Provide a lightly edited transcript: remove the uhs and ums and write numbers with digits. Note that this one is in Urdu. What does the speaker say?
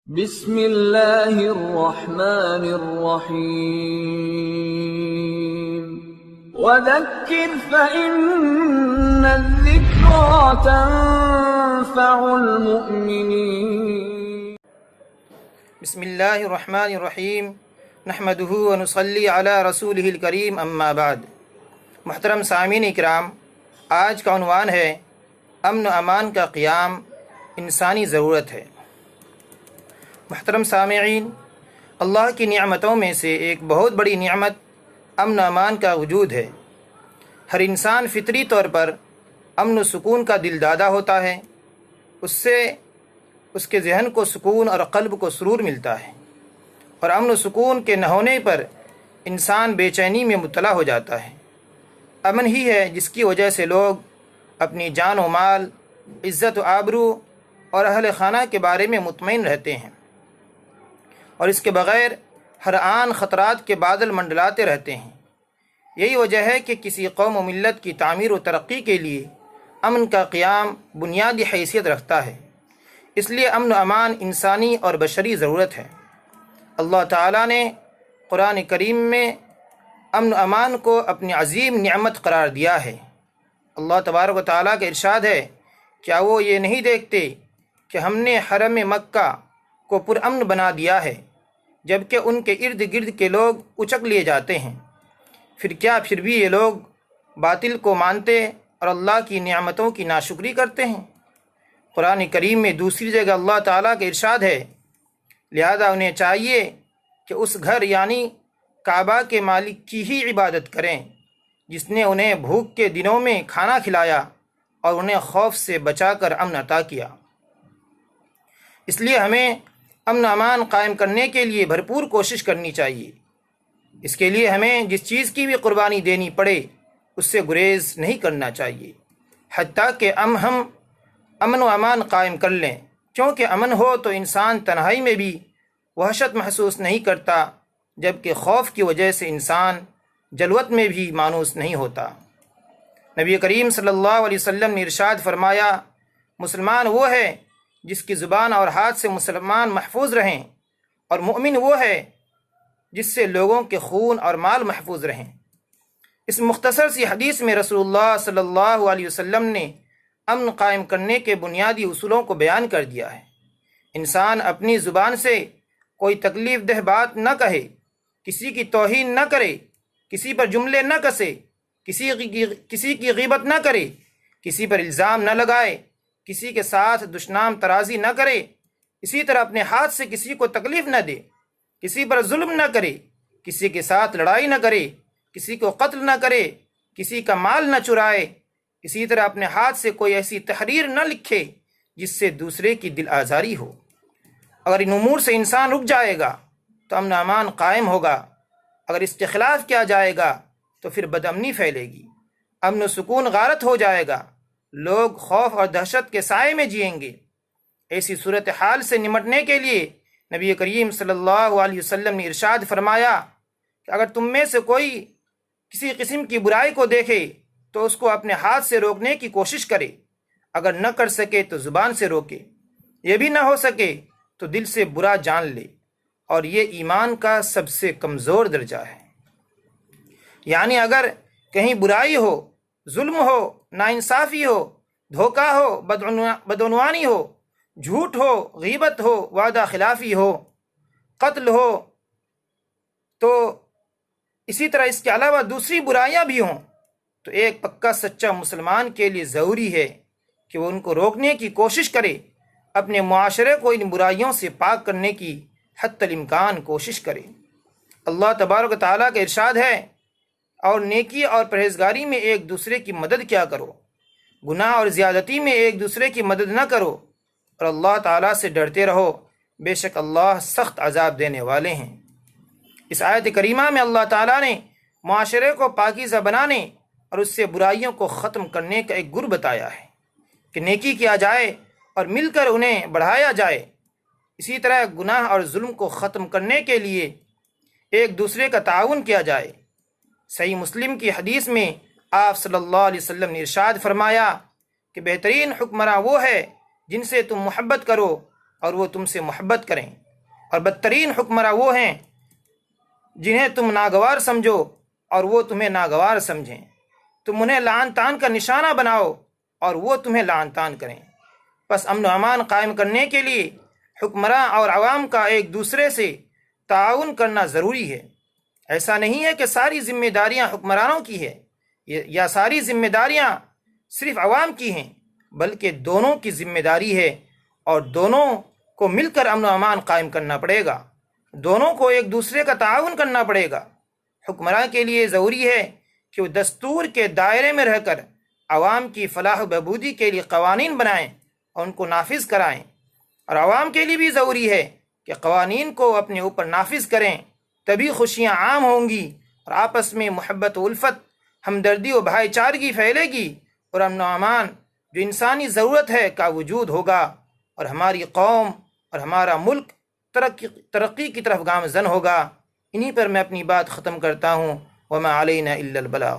بسم اللہ الرحمن الرحیم وذکر فإن الذکرى تنفع المؤمنین۔ بسم اللہ الرحمن الرحیم نحمدہ ونصلی علی رسولہ الکریم اما بعد۔ محترم سامعین اکرام، آج کا عنوان ہے امن و امان کا قیام انسانی ضرورت ہے۔ محترم سامعین، اللہ کی نعمتوں میں سے ایک بہت بڑی نعمت امن و امان کا وجود ہے۔ ہر انسان فطری طور پر امن و سکون کا دل دادا ہوتا ہے، اس سے اس کے ذہن کو سکون اور قلب کو سرور ملتا ہے، اور امن و سکون کے نہ ہونے پر انسان بے چینی میں مبتلا ہو جاتا ہے۔ امن ہی ہے جس کی وجہ سے لوگ اپنی جان و مال، عزت و آبرو اور اہل خانہ کے بارے میں مطمئن رہتے ہیں، اور اس کے بغیر ہر آن خطرات کے بادل منڈلاتے رہتے ہیں۔ یہی وجہ ہے کہ کسی قوم و ملت کی تعمیر و ترقی کے لیے امن کا قیام بنیادی حیثیت رکھتا ہے۔ اس لیے امن و امان انسانی اور بشری ضرورت ہے۔ اللہ تعالیٰ نے قرآن کریم میں امن و امان کو اپنی عظیم نعمت قرار دیا ہے۔ اللہ تبارک و تعالیٰ کا ارشاد ہے، کیا وہ یہ نہیں دیکھتے کہ ہم نے حرم مکہ کو پرامن بنا دیا ہے، جبکہ ان کے ارد گرد کے لوگ اچک لیے جاتے ہیں؟ پھر بھی یہ لوگ باطل کو مانتے اور اللہ کی نعمتوں کی ناشکری کرتے ہیں۔ قرآن کریم میں دوسری جگہ اللہ تعالیٰ کا ارشاد ہے، لہذا انہیں چاہیے کہ اس گھر یعنی کعبہ کے مالک کی ہی عبادت کریں جس نے انہیں بھوک کے دنوں میں کھانا کھلایا اور انہیں خوف سے بچا کر امن عطا کیا۔ اس لیے ہمیں امن و امان قائم کرنے کے لیے بھرپور کوشش کرنی چاہیے۔ اس کے لیے ہمیں جس چیز کی بھی قربانی دینی پڑے اس سے گریز نہیں کرنا چاہیے، حتیٰ کہ ہم امن و امان قائم کر لیں، کیونکہ امن ہو تو انسان تنہائی میں بھی وحشت محسوس نہیں کرتا، جبکہ خوف کی وجہ سے انسان جلوت میں بھی مانوس نہیں ہوتا۔ نبی کریم صلی اللہ علیہ وسلم نے ارشاد فرمایا، مسلمان وہ ہے جس کی زبان اور ہاتھ سے مسلمان محفوظ رہیں، اور مومن وہ ہے جس سے لوگوں کے خون اور مال محفوظ رہیں۔ اس مختصر سی حدیث میں رسول اللہ صلی اللہ علیہ وسلم نے امن قائم کرنے کے بنیادی اصولوں کو بیان کر دیا ہے۔ انسان اپنی زبان سے کوئی تکلیف دہ بات نہ کہے، کسی کی توہین نہ کرے، کسی پر جملے نہ کسے، کسی کی غیبت نہ کرے، کسی پر الزام نہ لگائے، کسی کے ساتھ دشنام ترازی نہ کرے، اسی طرح اپنے ہاتھ سے کسی کو تکلیف نہ دے، کسی پر ظلم نہ کرے، کسی کے ساتھ لڑائی نہ کرے، کسی کو قتل نہ کرے، کسی کا مال نہ چرائے، اسی طرح اپنے ہاتھ سے کوئی ایسی تحریر نہ لکھے جس سے دوسرے کی دل آزاری ہو۔ اگر ان امور سے انسان رک جائے گا تو امن و امان قائم ہوگا، اگر اس کے خلاف کیا جائے گا تو پھر بدامنی پھیلے گی، امن و سکون غارت ہو جائے گا، لوگ خوف اور دہشت کے سائے میں جئیں گے۔ ایسی صورتحال سے نمٹنے کے لیے نبی کریم صلی اللہ علیہ وسلم نے ارشاد فرمایا کہ اگر تم میں سے کوئی کسی قسم کی برائی کو دیکھے تو اس کو اپنے ہاتھ سے روکنے کی کوشش کرے، اگر نہ کر سکے تو زبان سے روکے، یہ بھی نہ ہو سکے تو دل سے برا جان لے، اور یہ ایمان کا سب سے کمزور درجہ ہے۔ یعنی اگر کہیں برائی ہو، ظلم ہو، ناانصافی ہو، دھوکہ ہو، بدعنوانی ہو، جھوٹ ہو، غیبت ہو، وعدہ خلافی ہو، قتل ہو، تو اسی طرح اس کے علاوہ دوسری برائیاں بھی ہوں، تو ایک پکا سچا مسلمان کے لیے ضروری ہے کہ وہ ان کو روکنے کی کوشش کرے، اپنے معاشرے کو ان برائیوں سے پاک کرنے کی حتی الامکان کوشش کرے۔ اللہ تبارک و تعالیٰ کا ارشاد ہے، اور نیکی اور پرہیزگاری میں ایک دوسرے کی مدد کیا کرو، گناہ اور زیادتی میں ایک دوسرے کی مدد نہ کرو، اور اللہ تعالیٰ سے ڈرتے رہو، بے شک اللہ سخت عذاب دینے والے ہیں۔ اس آیت کریمہ میں اللہ تعالیٰ نے معاشرے کو پاکیزہ بنانے اور اس سے برائیوں کو ختم کرنے کا ایک گر بتایا ہے کہ نیکی کیا جائے اور مل کر انہیں بڑھایا جائے، اسی طرح گناہ اور ظلم کو ختم کرنے کے لیے ایک دوسرے کا تعاون کیا جائے۔ صحیح مسلم کی حدیث میں آپ صلی اللہ علیہ وسلم نے ارشاد فرمایا کہ بہترین حکمراں وہ ہے جن سے تم محبت کرو اور وہ تم سے محبت کریں، اور بدترین حکمراں وہ ہیں جنہیں تم ناگوار سمجھو اور وہ تمہیں ناگوار سمجھیں۔ تم انہیں لعن طعن کا نشانہ بناؤ اور وہ تمہیں لعن طعن کریں۔ پس امن و امان قائم کرنے کے لیے حکمراں اور عوام کا ایک دوسرے سے تعاون کرنا ضروری ہے۔ ایسا نہیں ہے کہ ساری ذمہ داریاں حکمرانوں کی ہے یا ساری ذمہ داریاں صرف عوام کی ہیں، بلکہ دونوں کی ذمہ داری ہے، اور دونوں کو مل کر امن و امان قائم کرنا پڑے گا۔ دونوں کو ایک دوسرے کا تعاون کرنا پڑے گا۔ حکمراں کے لیے ضروری ہے کہ وہ دستور کے دائرے میں رہ کر عوام کی فلاح و بہبودی کے لیے قوانین بنائیں اور ان کو نافذ کرائیں، اور عوام کے لیے بھی ضروری ہے کہ قوانین کو اپنے اوپر نافذ کریں، تبھی خوشیاں عام ہوں گی اور آپس میں محبت و الفت، ہمدردی و بھائی چارگی پھیلے گی، اور امن و امان جو انسانی ضرورت ہے کا وجود ہوگا، اور ہماری قوم اور ہمارا ملک ترقی کی طرف گامزن ہوگا۔ انہی پر میں اپنی بات ختم کرتا ہوں۔ وما علینا الا البلاغ۔